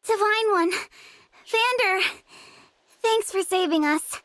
Divine One, Vander, thanks for saving us.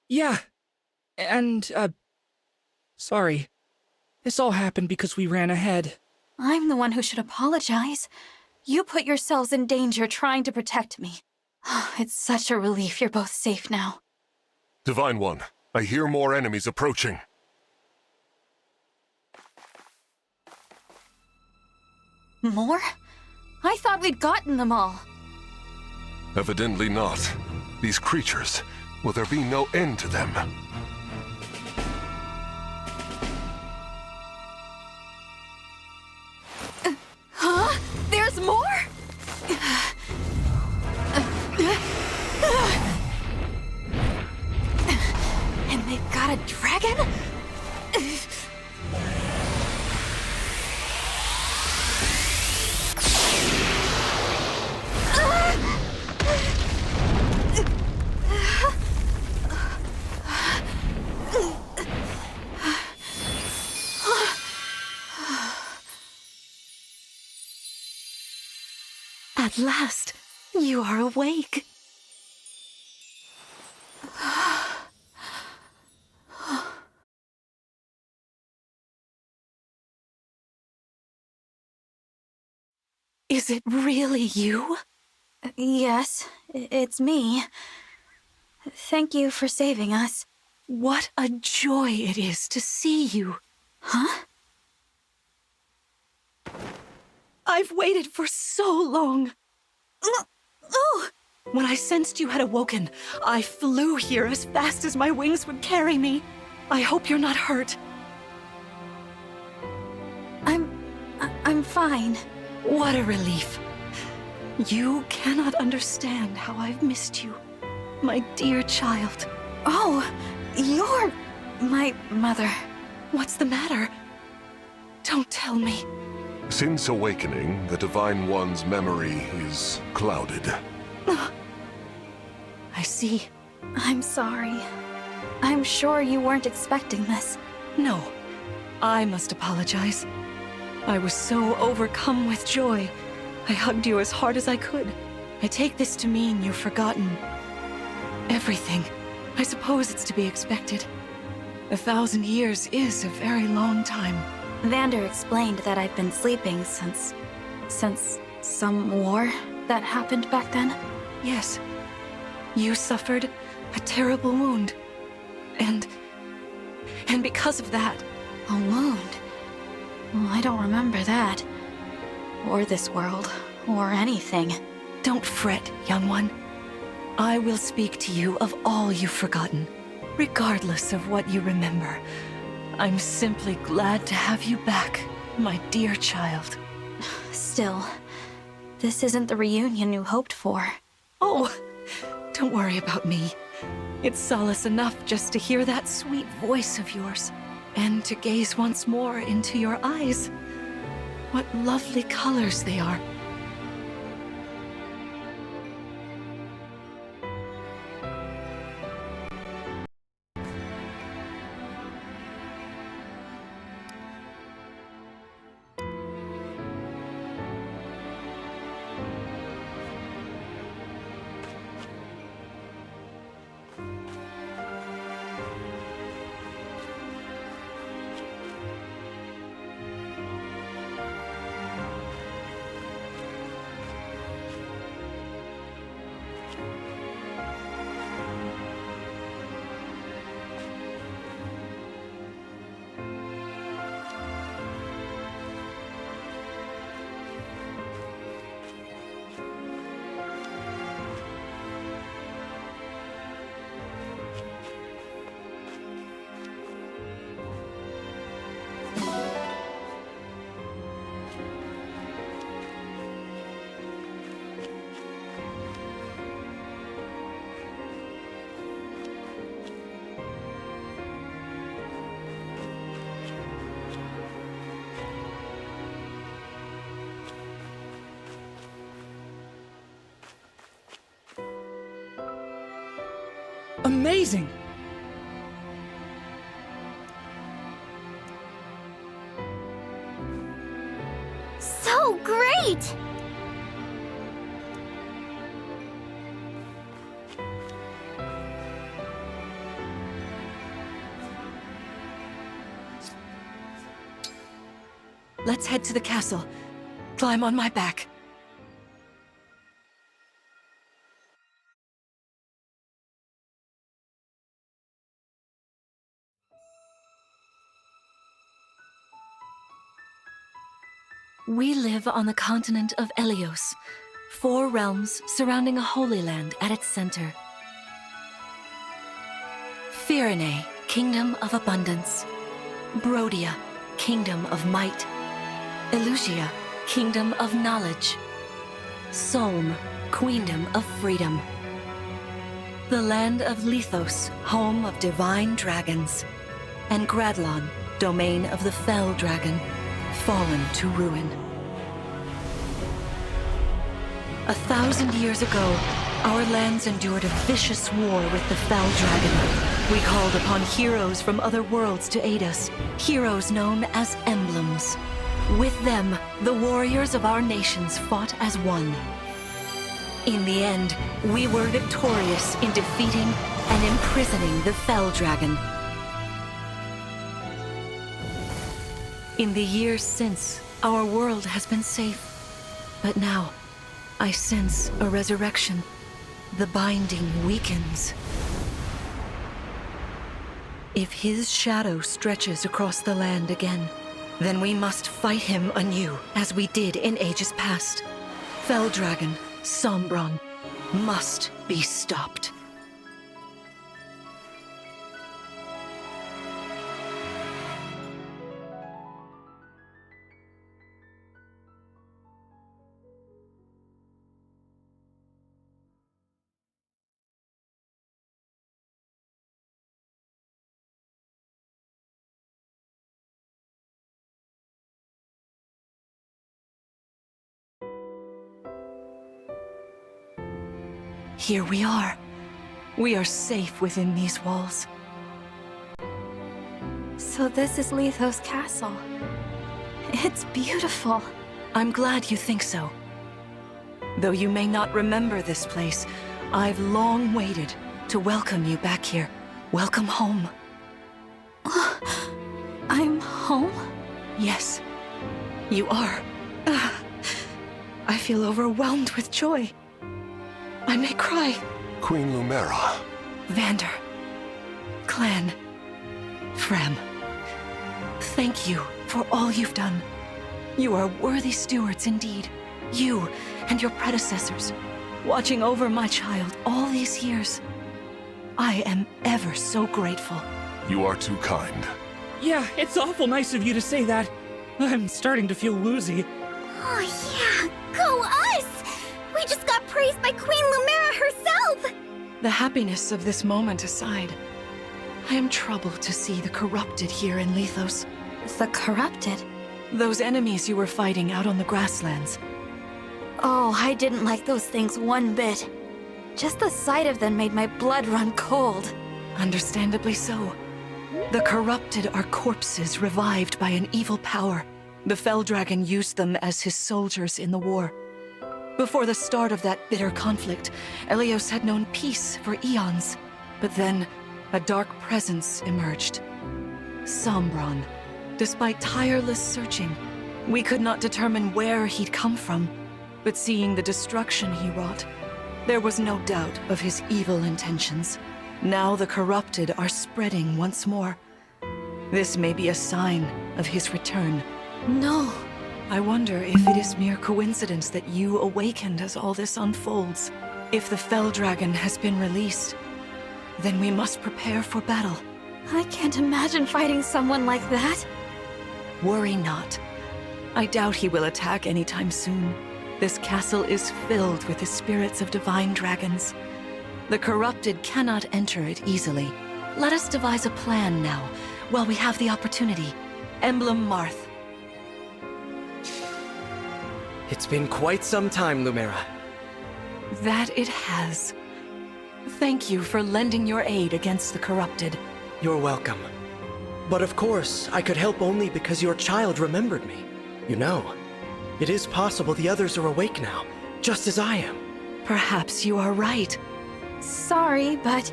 Yeah, and, sorry. This all happened because we ran ahead. I'm the one who should apologize. You put yourselves in danger trying to protect me. It's such a relief you're both safe now. Divine One, I hear more enemies approaching. More? I thought we'd gotten them all. Evidently not. These creatures, will there be no end to them? Huh? There's more? And they've got a dragon? At last, you are awake. Is it really you? Yes, it's me. Thank you for saving us. What a joy it is to see you. Huh? I've waited for so long. When I sensed you had awoken, I flew here as fast as my wings would carry me. I hope you're not hurt. I'm fine. What a relief. You cannot understand how I've missed you, my dear child. Oh, you're my mother. What's the matter? Don't tell me. Since awakening, the Divine One's memory is clouded. I see. I'm sorry. I'm sure you weren't expecting this. No, I must apologize. I was so overcome with joy. I hugged you as hard as I could. I take this to mean you've forgotten everything. I suppose it's to be expected. 1,000 years is a very long time. Vander explained that I've been sleeping since some war that happened back then. Yes. You suffered a terrible wound. And because of that... A wound? Well, I don't remember that. Or this world. Or anything. Don't fret, young one. I will speak to you of all you've forgotten, regardless of what you remember. I'm simply glad to have you back, my dear child. Still, this isn't the reunion you hoped for. Oh, don't worry about me. It's solace enough just to hear that sweet voice of yours, and to gaze once more into your eyes. What lovely colors they are. Amazing! So great! let's head to the castle. Climb on my back. We live on the continent of Elios, 4 realms surrounding a holy land at its center. Firene, Kingdom of Abundance. Brodia, Kingdom of Might. Elusia, Kingdom of Knowledge. Solm, Queendom of Freedom. The land of Lithos, home of divine dragons. And Gradlon, domain of the fell dragon, fallen to ruin. 1,000 years ago, our lands endured a vicious war with the fell dragon. We called upon heroes from other worlds to aid us, heroes known as Emblems. With them, the warriors of our nations fought as one. In the end, we were victorious in defeating and imprisoning the fell dragon. In the years since, our world has been safe. But now, I sense a resurrection. The binding weakens. If his shadow stretches across the land again, then we must fight him anew, as we did in ages past. Fell Dragon, Sombron, must be stopped. Here we are. We are safe within these walls. So this is Lithos Castle. It's beautiful. I'm glad you think so. Though you may not remember this place, I've long waited to welcome you back here. Welcome home. I'm home? Yes, you are. I feel overwhelmed with joy. I may cry. Queen Lumera. Vander. Clan. Frem. Thank you for all you've done. You are worthy stewards indeed. You and your predecessors, watching over my child all these years. I am ever so grateful. You are too kind. Yeah, it's awful nice of you to say that. I'm starting to feel woozy. Oh yeah, go us! We just got praised by Queen Lumera herself! The happiness of this moment aside, I am troubled to see the corrupted here in Lithos. The corrupted? Those enemies you were fighting out on the grasslands. Oh, I didn't like those things one bit. Just the sight of them made my blood run cold. Understandably so. The corrupted are corpses revived by an evil power. The Fell Dragon used them as his soldiers in the war. Before the start of that bitter conflict, Elios had known peace for eons. But then, a dark presence emerged. Sombron. Despite tireless searching, we could not determine where he'd come from. But seeing the destruction he wrought, there was no doubt of his evil intentions. Now the corrupted are spreading once more. This may be a sign of his return. No. I wonder if it is mere coincidence that you awakened as all this unfolds. If the Fell Dragon has been released, then we must prepare for battle. I can't imagine fighting someone like that. Worry not. I doubt he will attack anytime soon. This castle is filled with the spirits of divine dragons. The corrupted cannot enter it easily. Let us devise a plan now, while we have the opportunity. Emblem Marth. It's been quite some time, Lumera. That it has. Thank you for lending your aid against the corrupted. You're welcome. But of course, I could help only because your child remembered me. You know, it is possible the others are awake now, just as I am. Perhaps you are right. Sorry, but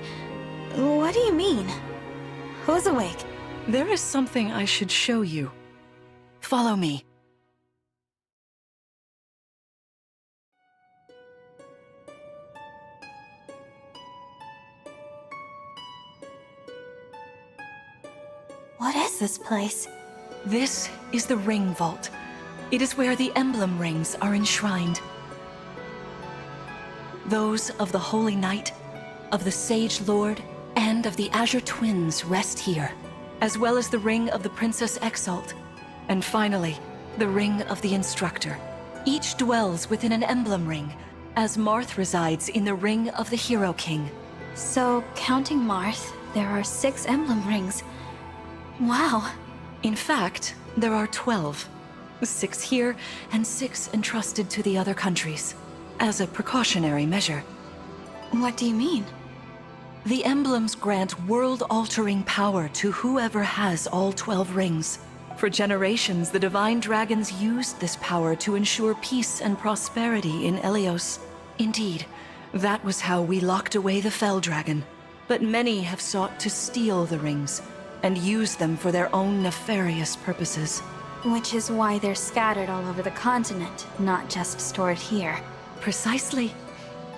what do you mean? Who's awake? There is something I should show you. Follow me. What is this place? This is the Ring Vault. It is where the Emblem rings are enshrined. Those of the Holy Knight, of the Sage Lord, and of the Azure Twins rest here, as well as the Ring of the Princess Exalt, and finally, the Ring of the Instructor. Each dwells within an Emblem ring, as Marth resides in the Ring of the Hero King. So, counting Marth, there are 6 emblem rings. Wow. In fact, there are 12. 6 here, and 6 entrusted to the other countries, as a precautionary measure. What do you mean? The emblems grant world-altering power to whoever has all 12 rings. For generations, the Divine Dragons used this power to ensure peace and prosperity in Elios. Indeed, that was how we locked away the Fell Dragon. But many have sought to steal the rings, and use them for their own nefarious purposes. Which is why they're scattered all over the continent, not just stored here. Precisely.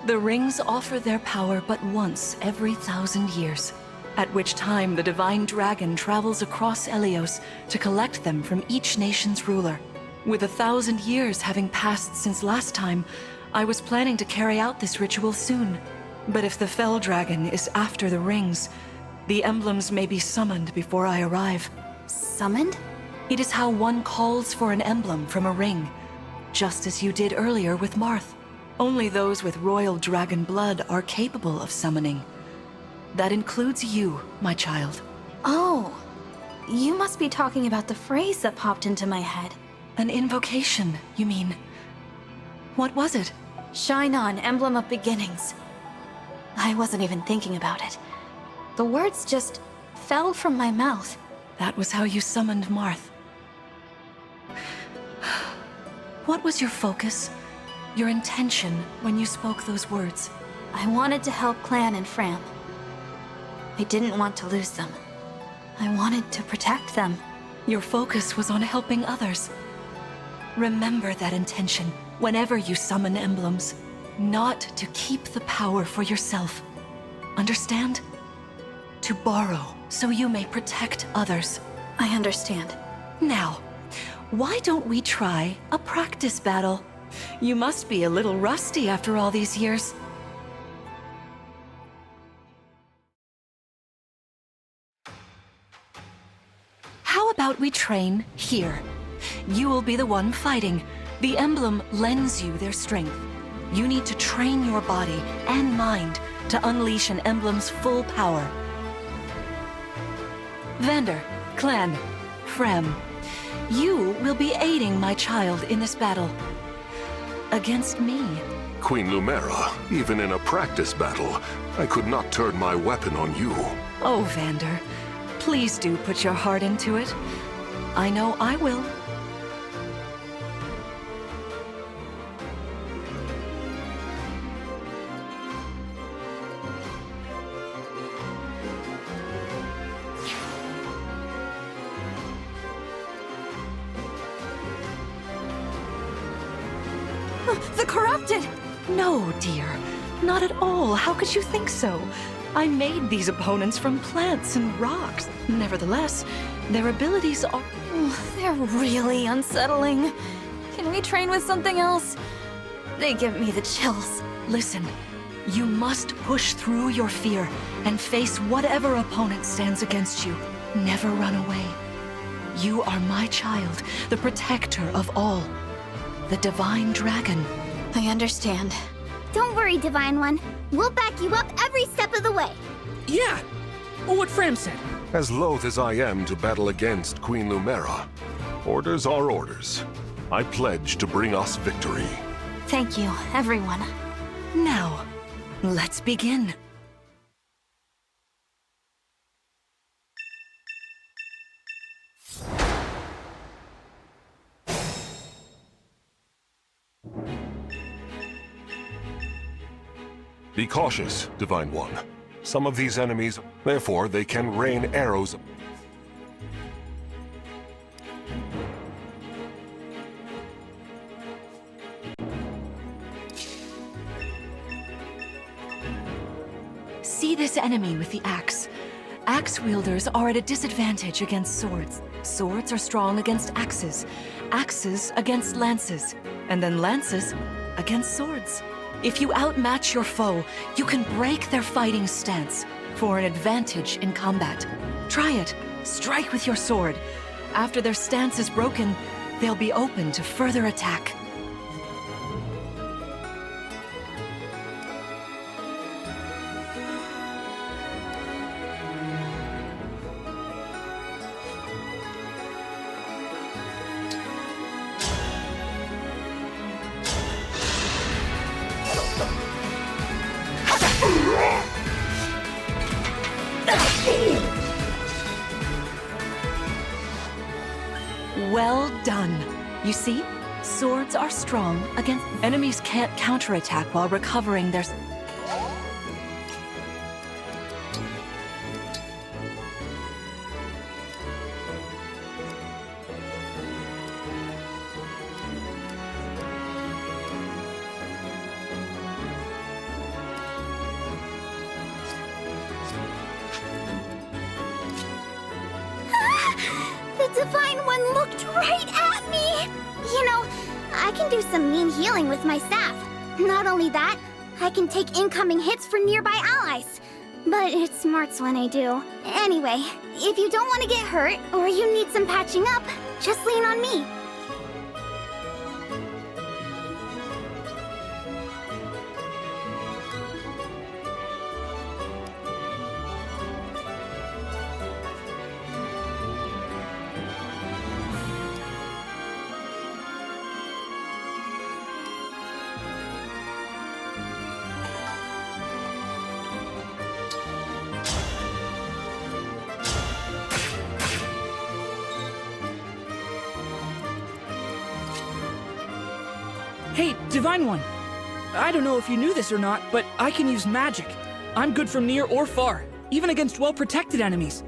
The rings offer their power but once every 1,000 years, at which time the Divine Dragon travels across Elios to collect them from each nation's ruler. With 1,000 years having passed since last time, I was planning to carry out this ritual soon. But if the Fell Dragon is after the rings, the emblems may be summoned before I arrive. Summoned? It is how one calls for an emblem from a ring, just as you did earlier with Marth. Only those with royal dragon blood are capable of summoning. That includes you, my child. Oh, you must be talking about the phrase that popped into my head. An invocation, you mean? What was it? Shine on, emblem of beginnings. I wasn't even thinking about it. The words just fell from my mouth. That was how you summoned Marth. What was your focus? Your intention when you spoke those words? I wanted to help Clan and Fram. I didn't want to lose them. I wanted to protect them. Your focus was on helping others. Remember that intention whenever you summon emblems. Not to keep the power for yourself. Understand? To borrow so you may protect others. I understand. Now, why don't we try a practice battle? You must be a little rusty after all these years. How about we train here? You will be the one fighting. The emblem lends you their strength. You need to train your body and mind to unleash an emblem's full power. Vander, Clan, Frem, you will be aiding my child in this battle. Against me. Queen Lumera, even in a practice battle, I could not turn my weapon on you. Oh, Vander, please do put your heart into it. I know I will. The corrupted! No, dear. Not at all. How could you think so? I made these opponents from plants and rocks. Nevertheless, their abilities are... They're really unsettling. Can we train with something else? They give me the chills. Listen, you must push through your fear and face whatever opponent stands against you. Never run away. You are my child, the protector of all. The Divine Dragon. I understand. Don't worry, Divine One. We'll back you up every step of the way. Yeah! Well, what Fram said. As loath as I am to battle against Queen Lumera, orders are orders. I pledge to bring us victory. Thank you, everyone. Now, let's begin. Be cautious, Divine One. Some of these enemies, therefore they can rain arrows. See this enemy with the axe. Axe wielders are at a disadvantage against swords. Swords are strong against axes. Axes against lances. And then lances against swords. If you outmatch your foe, you can break their fighting stance for an advantage in combat. Try it. Strike with your sword. After their stance is broken, they'll be open to further attack. Well done. You see? Swords are strong against... Enemies can't counterattack while recovering their... The Divine One looked right at me! You know, I can do some mean healing with my staff. Not only that, I can take incoming hits for nearby allies. But it smarts when I do. Anyway, if you don't want to get hurt, or you need some patching up, just lean on me. Hey, Divine One! I don't know if you knew this or not, but I can use magic. I'm good from near or far, even against well-protected enemies.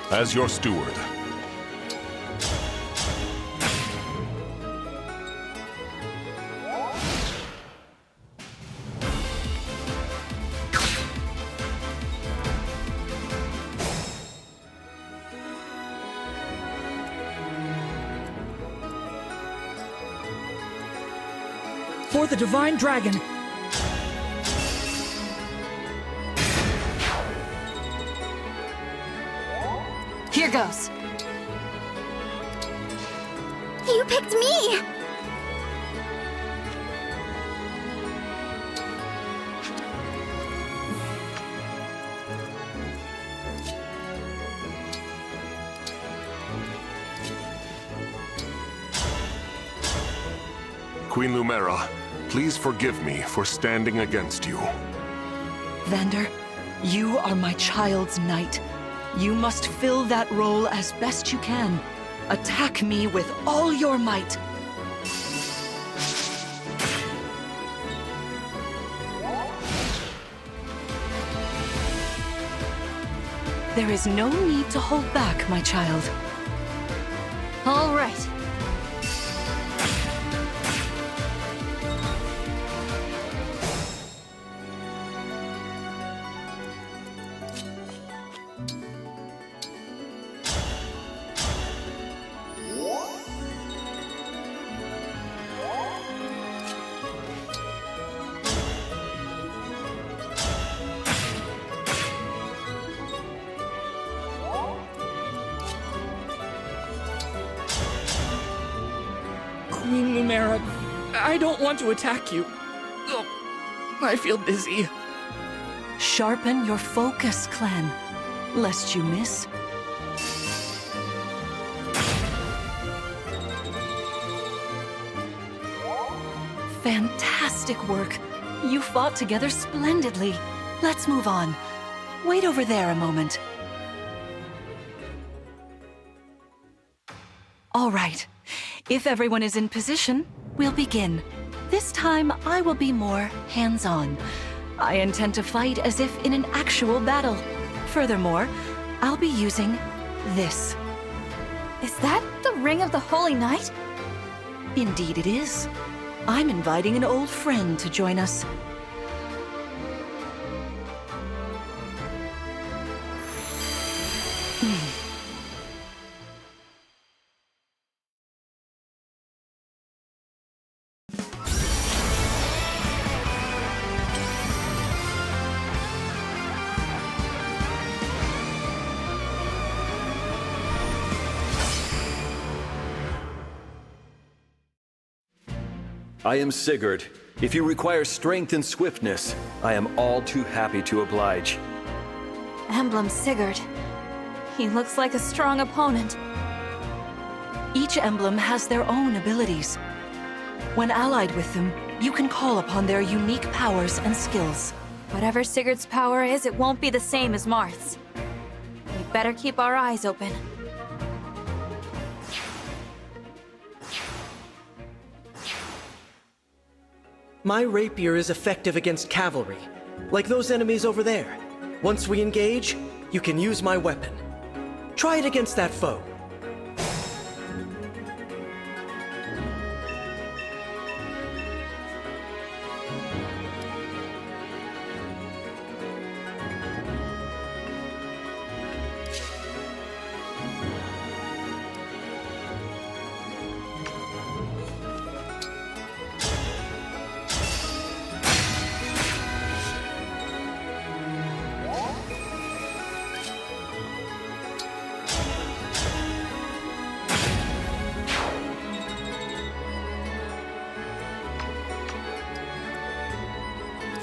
As your steward. For the Divine Dragon! Here goes. You picked me! Queen Lumera, please forgive me for standing against you. Vander, you are my child's knight. You must fill that role as best you can. Attack me with all your might. There is no need to hold back, my child. All right. Queen Lumera, I don't want to attack you. Oh, I feel dizzy. Sharpen your focus, clan, lest you miss. Fantastic work. You fought together splendidly. Let's move on. Wait over there a moment. All right. If everyone is in position, we'll begin. This time, I will be more hands-on. I intend to fight as if in an actual battle. Furthermore, I'll be using this. Is that the Ring of the Holy Knight? Indeed it is. I'm inviting an old friend to join us. I am Sigurd. If you require strength and swiftness, I am all too happy to oblige. Emblem Sigurd. He looks like a strong opponent. Each emblem has their own abilities. When allied with them, you can call upon their unique powers and skills. Whatever Sigurd's power is, it won't be the same as Marth's. We better keep our eyes open. My rapier is effective against cavalry, like those enemies over there. Once we engage, you can use my weapon. Try it against that foe.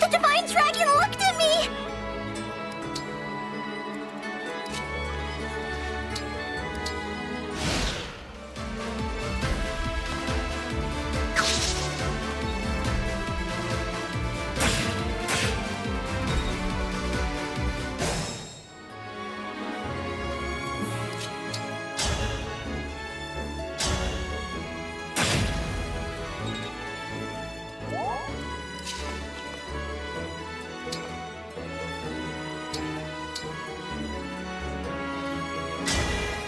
The Divine Dragon looked at me!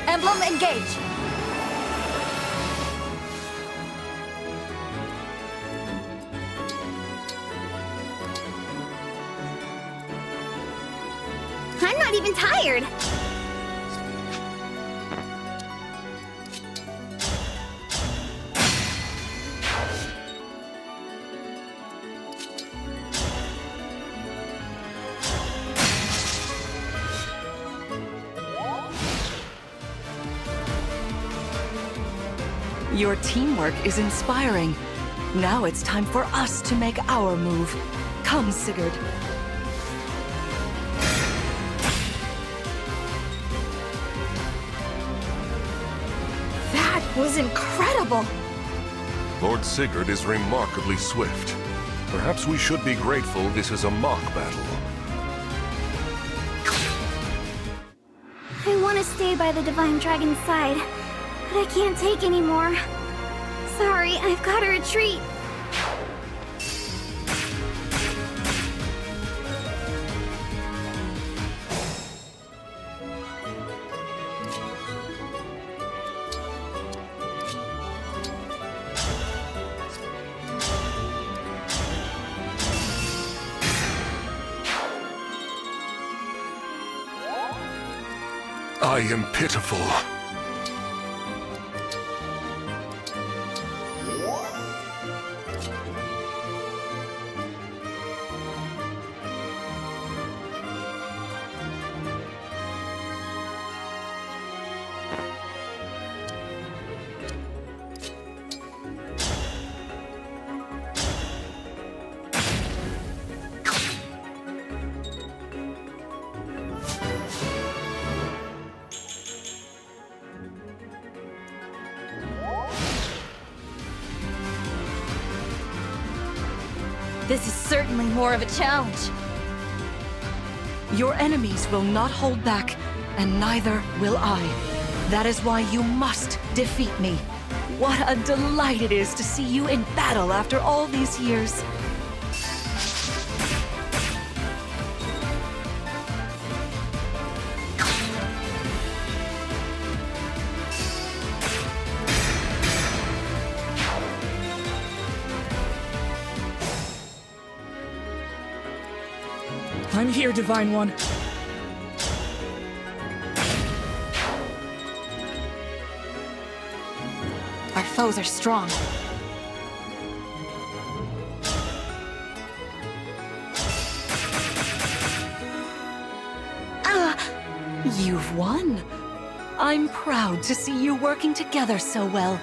Emblem, engage! I'm not even tired. Your teamwork is inspiring. Now it's time for us to make our move. Come, Sigurd. That was incredible! Lord Sigurd is remarkably swift. Perhaps we should be grateful this is a mock battle. I want to stay by the Divine Dragon's side, but I can't take anymore. Sorry, I've got to retreat. I am pitiful. This is certainly more of a challenge. Your enemies will not hold back, and neither will I. That is why you must defeat me. What a delight it is to see you in battle after all these years. I'm here, Divine One. Our foes are strong. You've won. I'm proud to see you working together so well.